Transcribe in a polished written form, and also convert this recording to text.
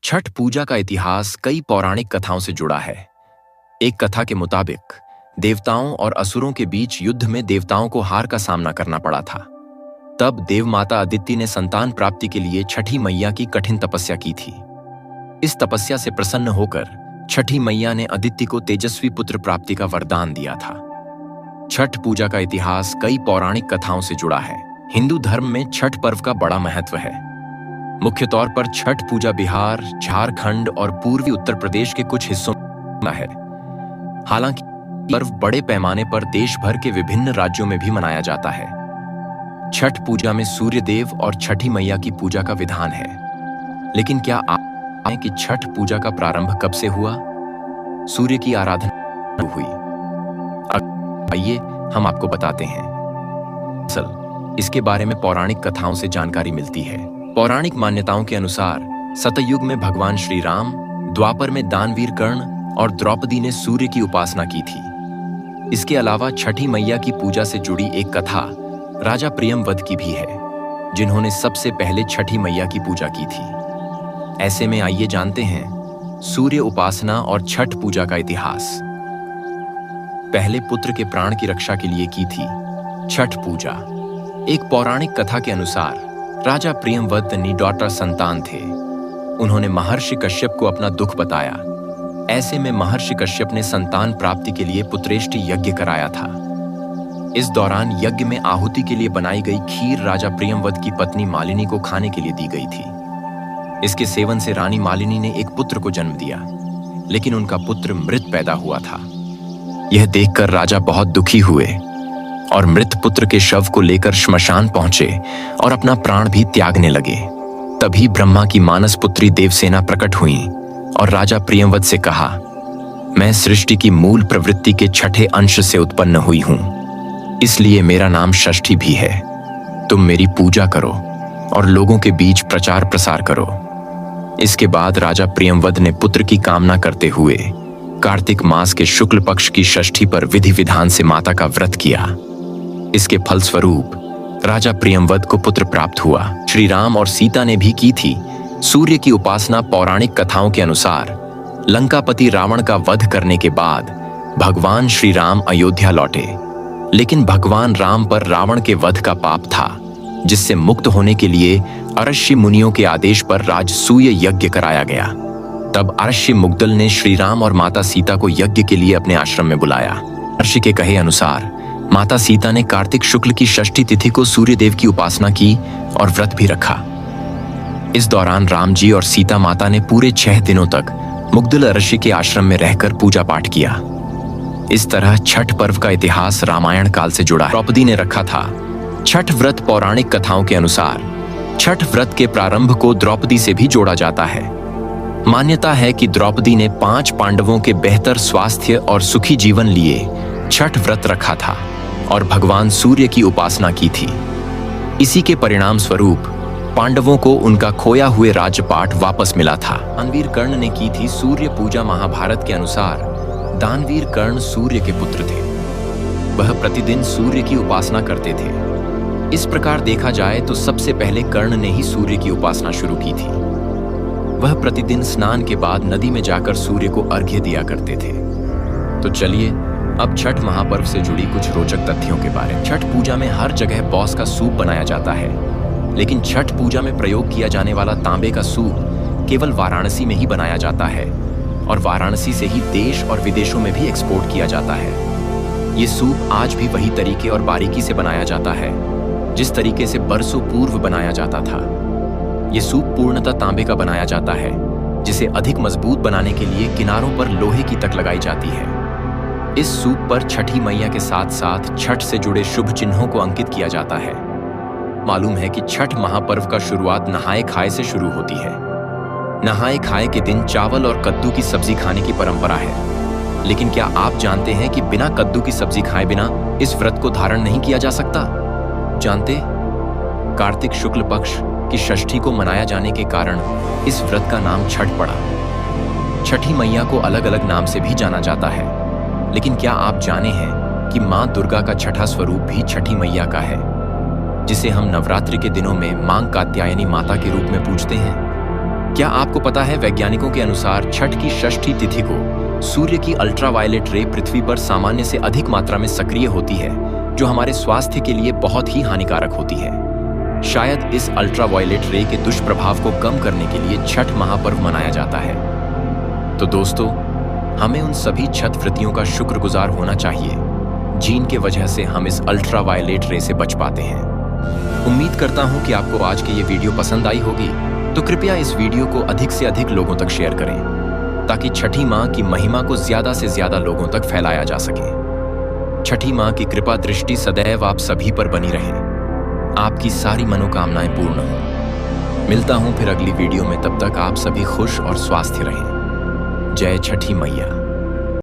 छठ पूजा का इतिहास कई पौराणिक कथाओं से जुड़ा है। एक कथा के मुताबिक देवताओं और असुरों के बीच युद्ध में देवताओं को हार का सामना करना पड़ा था। तब देव माता अदिति ने संतान प्राप्ति के लिए छठी मैया की कठिन तपस्या की थी। इस तपस्या से प्रसन्न होकर छठी मैया ने अदिति को तेजस्वी पुत्र प्राप्ति का वरदान दिया था। छठ पूजा का इतिहास कई पौराणिक कथाओं से जुड़ा है। हिंदू धर्म में छठ पर्व का बड़ा महत्व है। मुख्य तौर पर छठ पूजा बिहार, झारखंड और पूर्वी उत्तर प्रदेश के कुछ हिस्सों में है। हालांकि पर्व बड़े पैमाने पर देश भर के विभिन्न राज्यों में भी मनाया जाता है। छठ पूजा में सूर्य देव और छठी मैया की पूजा का विधान है। लेकिन क्या आप जानते हैं कि छठ पूजा का प्रारंभ कब से हुआ? सूर्य की आराधना हुई। आइए हम आपको बताते हैं। इसके बारे में पौराणिक कथाओं से जानकारी मिलती है। पौराणिक मान्यताओं के अनुसार सतयुग में भगवान श्री राम, द्वापर में दानवीर कर्ण और द्रौपदी ने सूर्य की उपासना की थी। इसके अलावा छठी मैया की पूजा से जुड़ी एक कथा राजा प्रियमवद की भी है, जिन्होंने सबसे पहले छठी मैया की पूजा की थी। ऐसे में आइए जानते हैं सूर्य उपासना और छठ पूजा का इतिहास। पहले पुत्र के प्राण की रक्षा के लिए की थी छठ पूजा। एक पौराणिक कथा के अनुसार राजा प्रियमवद निडॉटर संतान थे। उन्होंने महर्षि कश्यप को अपना दुख बताया। ऐसे में महर्षि कश्यप ने संतान प्राप्ति के लिए पुत्रेष्टि यज्ञ कराया था। इस दौरान यज्ञ में आहुति के लिए बनाई गई खीर राजा प्रियमवद की पत्नी मालिनी को खाने के लिए दी गई थी। इसके सेवन से रानी मालिनी ने एक पुत्र को जन्म दिया, लेकिन उनका पुत्र मृत पैदा हुआ था। यह देखकर राजा बहुत दुखी हुए और मृत पुत्र के शव को लेकर श्मशान पहुंचे और अपना प्राण भी त्यागने लगे। तभी ब्रह्मा की मानस पुत्री देवसेना प्रकट हुई और राजा प्रियमवद से कहा, मैं सृष्टि की मूल प्रवृत्ति के छठे अंश से उत्पन्न हुई हूं, इसलिए मेरा नाम षष्ठी भी है। तुम मेरी पूजा करो और लोगों के बीच प्रचार प्रसार करो। इसके बाद राजा प्रियमवद ने पुत्र की कामना करते हुए कार्तिक मास के शुक्ल पक्ष की षष्ठी पर विधि विधान से माता का व्रत किया। इसके फलस्वरूप राजा प्रियमवद को पुत्र प्राप्त हुआ। श्री राम और सीता ने भी की थी सूर्य की उपासना। पौराणिक कथाओं के अनुसार लंकापति रावण का वध करने के बाद भगवान श्री राम अयोध्या लौटे, लेकिन भगवान राम पर रावण के वध का पाप था, जिससे मुक्त होने के लिए अरष्य मुनियों के आदेश पर राजसूय यज्ञ कराया गया। तब अरष्य मुग्दल ने श्री राम और माता सीता को यज्ञ के लिए अपने आश्रम में बुलाया। अरष्य के कहे अनुसार माता सीता ने कार्तिक शुक्ल की षष्ठी तिथि को सूर्य देव की उपासना की और व्रत भी रखा। इस दौरान राम जी और सीता माता ने पूरे 6 दिनों तक मुग्दल ऋषि के आश्रम में रहकर पूजा पाठ किया। इस तरह छठ पर्व का इतिहास रामायण काल से जुड़ा है। द्रौपदी ने रखा था छठ व्रत। पौराणिक कथाओं के अनुसार छठ व्रत के प्रारंभ को द्रौपदी से भी जोड़ा जाता है। मान्यता है कि द्रौपदी ने 5 पांडवों के बेहतर स्वास्थ्य और सुखी जीवन लिए छठ व्रत रखा था और भगवान सूर्य की उपासना की थी। इसी के परिणाम स्वरूप पांडवों को उनका खोया हुए राज्यपाट वापस मिला था। दानवीर कर्ण ने की थी सूर्य पूजा। महाभारत के अनुसार दानवीर कर्ण सूर्य के पुत्र थे। वह प्रतिदिन सूर्य की उपासना करते थे। इस प्रकार देखा जाए तो सबसे पहले कर्ण ने ही सूर्य की उपासना शुरू की थी। वह प्रतिदिन स्नान के बाद नदी में जाकर सूर्य को अर्घ्य दिया करते थे। तो चलिए अब छठ महापर्व से जुड़ी कुछ रोचक तथ्यों के बारे में। छठ पूजा में हर जगह बौस का सूप बनाया जाता है, लेकिन छठ पूजा में प्रयोग किया जाने वाला तांबे का सूप केवल वाराणसी में ही बनाया जाता है और वाराणसी से ही देश और विदेशों में भी एक्सपोर्ट किया जाता है। ये सूप आज भी वही तरीके और बारीकी से बनाया जाता है जिस तरीके से बरसों पूर्व बनाया जाता था। ये सूप पूर्णतः तांबे का बनाया जाता है, जिसे अधिक मजबूत बनाने के लिए किनारों पर लोहे की तक लगाई जाती है। इस सूप पर छठी मैया के साथ साथ छठ से जुड़े शुभ चिन्हों को अंकित किया जाता है। मालूम है कि छठ महापर्व का शुरुआत नहाए खाए से शुरू होती है। नहाए खाए के दिन चावल और कद्दू की सब्जी खाने की परंपरा है। लेकिन क्या आप जानते हैं कि बिना कद्दू की सब्जी खाए बिना इस व्रत को धारण नहीं किया जा सकता? जानते? कार्तिक शुक्ल पक्ष की षष्ठी को मनाया जाने के कारण इस व्रत का नाम छठ पड़ा। छठी मैया को अलग अलग नाम से भी जाना जाता है, लेकिन क्या आप जाने हैं कि मां दुर्गा का छठा स्वरूप भी छठी मैया का है, जिसे हम नवरात्रि के दिनों में मां कात्यायनी माता के रूप में पूजते हैं। क्या आपको पता है, वैज्ञानिकों के अनुसार छठ की षष्ठी तिथि को सूर्य की अल्ट्रावायलेट रे पृथ्वी पर सामान्य से अधिक मात्रा में सक्रिय होती है, जो हमारे स्वास्थ्य के लिए बहुत ही हानिकारक होती है। शायद इस अल्ट्रावायलेट रे के दुष्प्रभाव को कम करने के लिए छठ महापर्व मनाया जाता है। तो दोस्तों, हमें उन सभी छठ व्रतियों का शुक्रगुजार होना चाहिए जिनके वजह से हम इस अल्ट्रावायलेट रे से बच पाते हैं। उम्मीद करता हूं कि आपको आज की ये वीडियो पसंद आई होगी, तो कृपया इस वीडियो को अधिक से अधिक लोगों तक शेयर करें ताकि छठी माँ की महिमा को ज्यादा से ज्यादा लोगों तक फैलाया जा सके। छठी माँ की कृपा दृष्टि सदैव आप सभी पर बनी रहे, आपकी सारी मनोकामनाएं पूर्ण हों। मिलता हूं फिर अगली वीडियो में, तब तक आप सभी खुश और स्वस्थ रहें। जय छठी मैया।